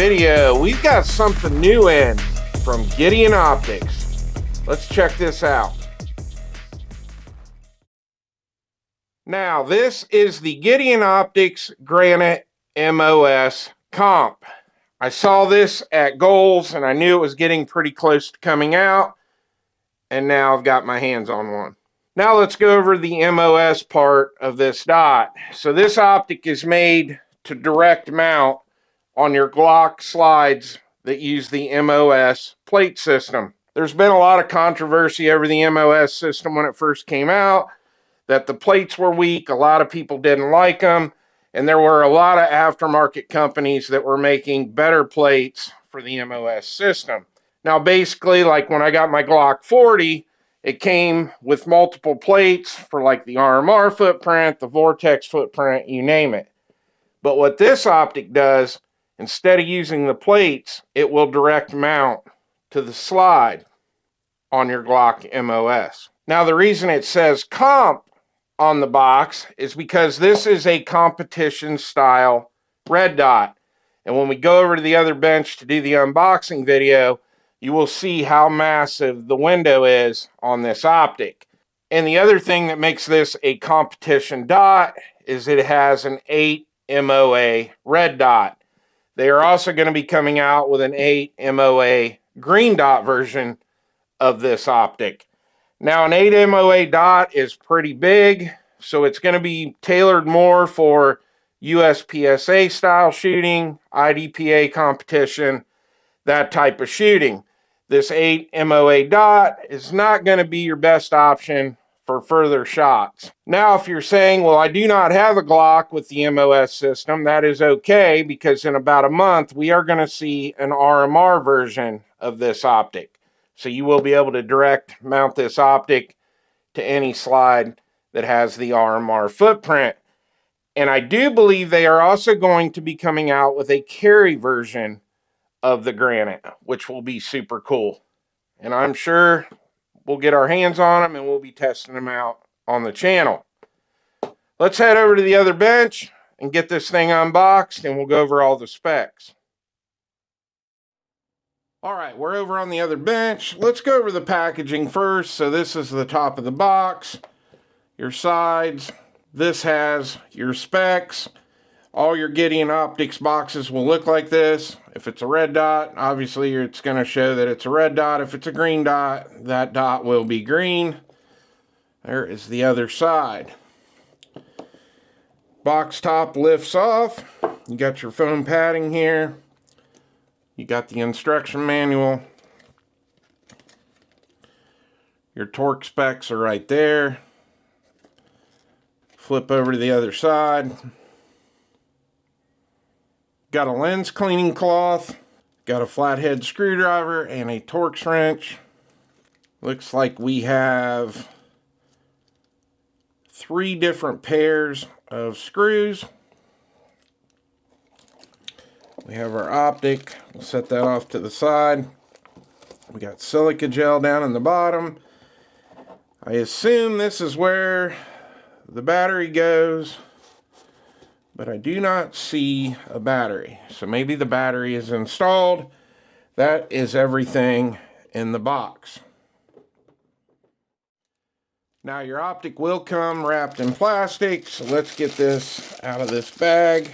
video, we've got something new in from Gideon Optics. Let's check this out. Now, this is the Gideon Optics Granite MOS comp. I saw this at Goals and I knew it was getting pretty close to coming out, and now I've got my hands on one. Now let's go over the MOS part of this dot. So this optic is made to direct mount on your Glock slides that use the MOS plate system. There's been a lot of controversy over the MOS system when it first came out, that the plates were weak, a lot of people didn't like them, and there were a lot of aftermarket companies that were making better plates for the MOS system. Now basically, like when I got my Glock 40, it came with multiple plates for like the RMR footprint, the Vortex footprint, you name it. But what this optic does, instead of using the plates, it will direct mount to the slide on your Glock MOS. Now the reason it says comp on the box is because this is a competition style red dot. And when we go over to the other bench to do the unboxing video, you will see how massive the window is on this optic. And the other thing that makes this a competition dot is it has an 8 MOA red dot. They are also going to be coming out with an 8 MOA green dot version of this optic. Now an 8 MOA dot is pretty big, so it's going to be tailored more for USPSA style shooting, IDPA competition, that type of shooting. This 8 MOA dot is not going to be your best option for further shots. Now, if you're saying, well, I do not have a Glock with the MOS system, that is okay, because in about a month, we are going to see an RMR version of this optic. So you will be able to direct mount this optic to any slide that has the RMR footprint. And I do believe they are also going to be coming out with a carry version of the Granite, which will be super cool. And I'm sure we'll get our hands on them and we'll be testing them out on the channel. Let's head over to the other bench and get this thing unboxed, and we'll go over all the specs. All right, we're over on the other bench. Let's go over the packaging first. So this is the top of the box, your sides. This has your specs. All your Gideon Optics boxes will look like this. If it's a red dot, obviously it's going to show that it's a red dot. If it's a green dot, that dot will be green. There is the other side. Box top lifts off. You got your foam padding here. You got the instruction manual. Your torque specs are right there. Flip over to the other side. Got a lens cleaning cloth, got a flathead screwdriver, and a Torx wrench. Looks like we have 3 different pairs of screws. We have our optic. We'll set that off to the side. We got silica gel down in the bottom. I assume this is where the battery goes, but I do not see a battery. So maybe the battery is installed. That is everything in the box. Now your optic will come wrapped in plastic, so let's get this out of this bag.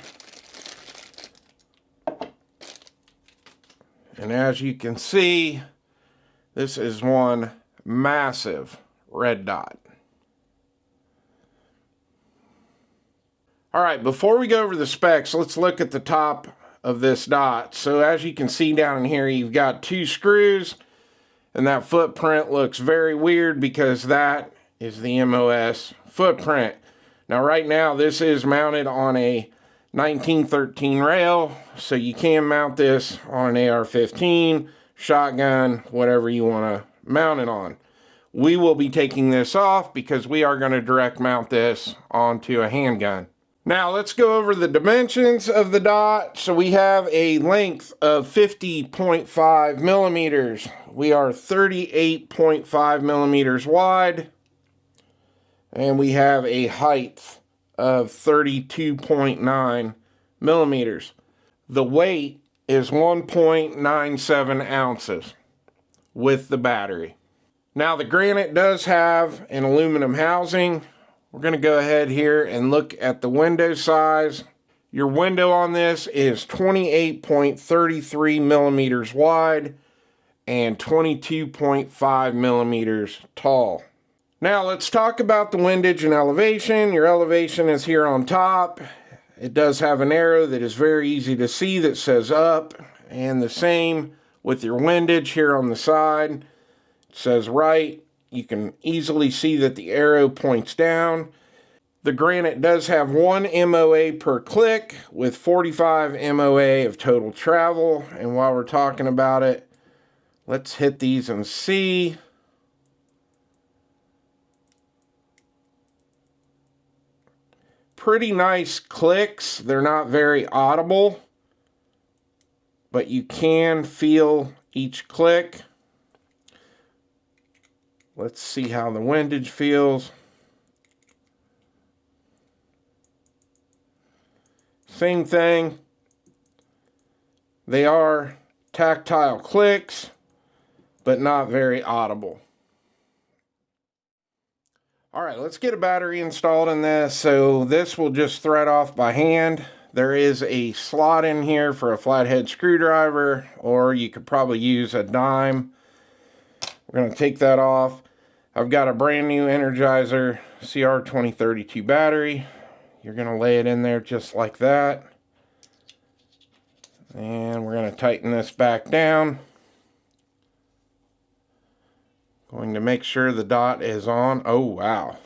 And as you can see, this is one massive red dot. All right, before we go over the specs, let's look at the top of this dot. So as you can see down in here, you've got 2 screws, and that footprint looks very weird because that is the MOS footprint. Now right now, this is mounted on a 1913 rail, so you can mount this on an AR-15, shotgun, whatever you want to mount it on. We will be taking this off because we are going to direct mount this onto a handgun. Now let's go over the dimensions of the dot. So we have a length of 50.5 millimeters. We are 38.5 millimeters wide. And we have a height of 32.9 millimeters. The weight is 1.97 ounces with the battery. Now the Granite does have an aluminum housing. We're going to go ahead here and look at the window size. Your window on this is 28.33 millimeters wide and 22.5 millimeters tall. Now let's talk about the windage and elevation. Your elevation is here on top. It does have an arrow that is very easy to see that says up, and the same with your windage here on the side. It says right. You can easily see that the arrow points down. The Granite does have 1 MOA per click with 45 MOA of total travel. And while we're talking about it, let's hit these and see. Pretty nice clicks. They're not very audible, but you can feel each click. Let's see how the windage feels. Same thing. They are tactile clicks, but not very audible. All right, let's get a battery installed in this. So this will just thread off by hand. There is a slot in here for a flathead screwdriver, or you could probably use a dime. We're going to take that off. I've got a brand new Energizer CR2032 battery. You're going to lay it in there just like that. And we're going to tighten this back down. Going to make sure the dot is on. Oh, wow.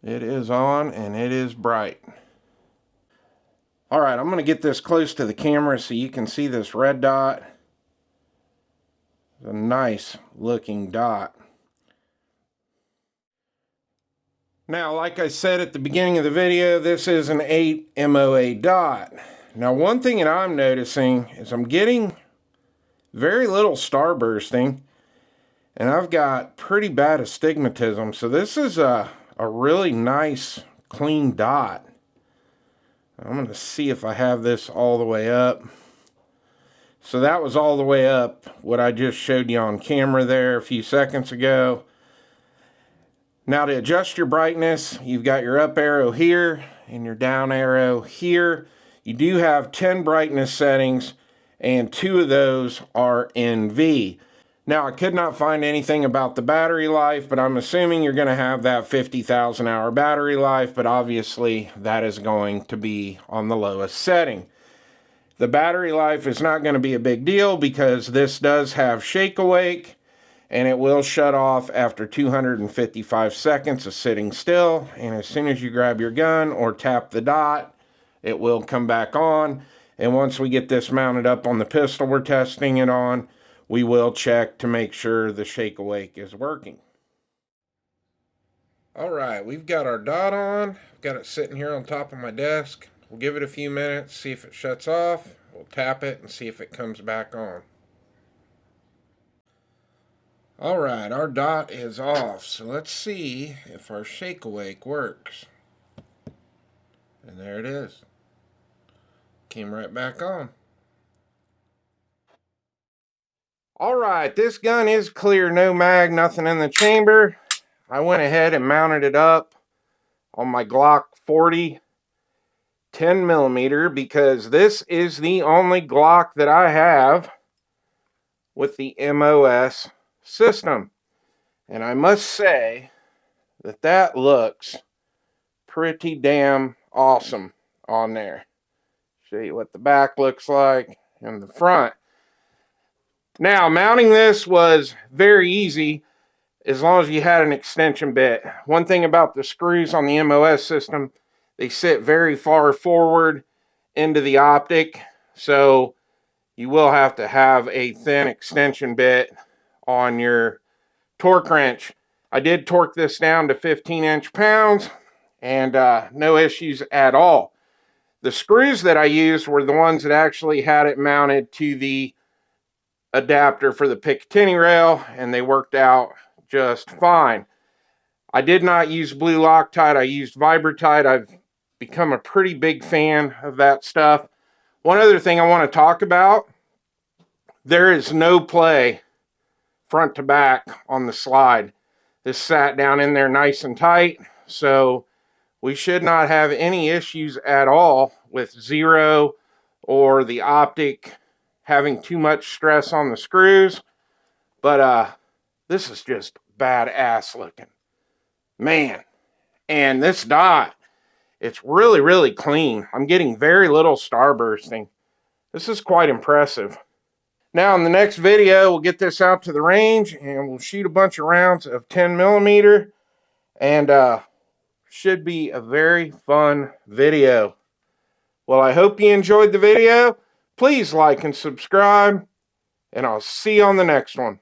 It is on and it is bright. All right, I'm going to get this close to the camera so you can see this red dot. It's a nice looking dot. Now, like I said at the beginning of the video, this is an 8 MOA dot. Now, one thing that I'm noticing is I'm getting very little starbursting, and I've got pretty bad astigmatism. So this is a really nice, clean dot. I'm going to see if I have this all the way up. So that was all the way up, what I just showed you on camera there a few seconds ago. Now to adjust your brightness, you've got your up arrow here and your down arrow here. You do have 10 brightness settings, and 2 of those are NV. Now, I could not find anything about the battery life, but I'm assuming you're going to have that 50,000 hour battery life, but obviously that is going to be on the lowest setting. The battery life is not going to be a big deal because this does have shake awake, and it will shut off after 255 seconds of sitting still. And as soon as you grab your gun or tap the dot, it will come back on. And once we get this mounted up on the pistol we're testing it on, we will check to make sure the shake awake is working. All right, we've got our dot on. I've got it sitting here on top of my desk. We'll give it a few minutes, see if it shuts off. We'll tap it and see if it comes back on. All right, our dot is off. So let's see if our shake awake works. And there it is. Came right back on. All right, this gun is clear, no mag, nothing in the chamber. I went ahead and mounted it up on my Glock 40 10 millimeter because this is the only Glock that I have with the MOS system. And I must say that that looks pretty damn awesome on there. Show you what the back looks like and the front. Now, mounting this was very easy as long as you had an extension bit. One thing about the screws on the MOS system, they sit very far forward into the optic, so you will have to have a thin extension bit on your torque wrench. I did torque this down to 15 inch-pounds, and no issues at all. The screws that I used were the ones that actually had it mounted to the adapter for the Picatinny rail, and they worked out just fine. I did not use blue Loctite. I used Vibratite. I've become a pretty big fan of that stuff. One other thing I want to talk about, there is no play front to back on the slide. This sat down in there nice and tight, so we should not have any issues at all with zero or the Optic having too much stress on the screws. But this is just badass looking, man. And this dot, it's really, really clean. I'm getting very little starbursting. This is quite impressive. Now in the next video, we'll get this out to the range and we'll shoot a bunch of rounds of 10 millimeter, and should be a very fun video. Well, I hope you enjoyed the video. Please like and subscribe, and I'll see you on the next one.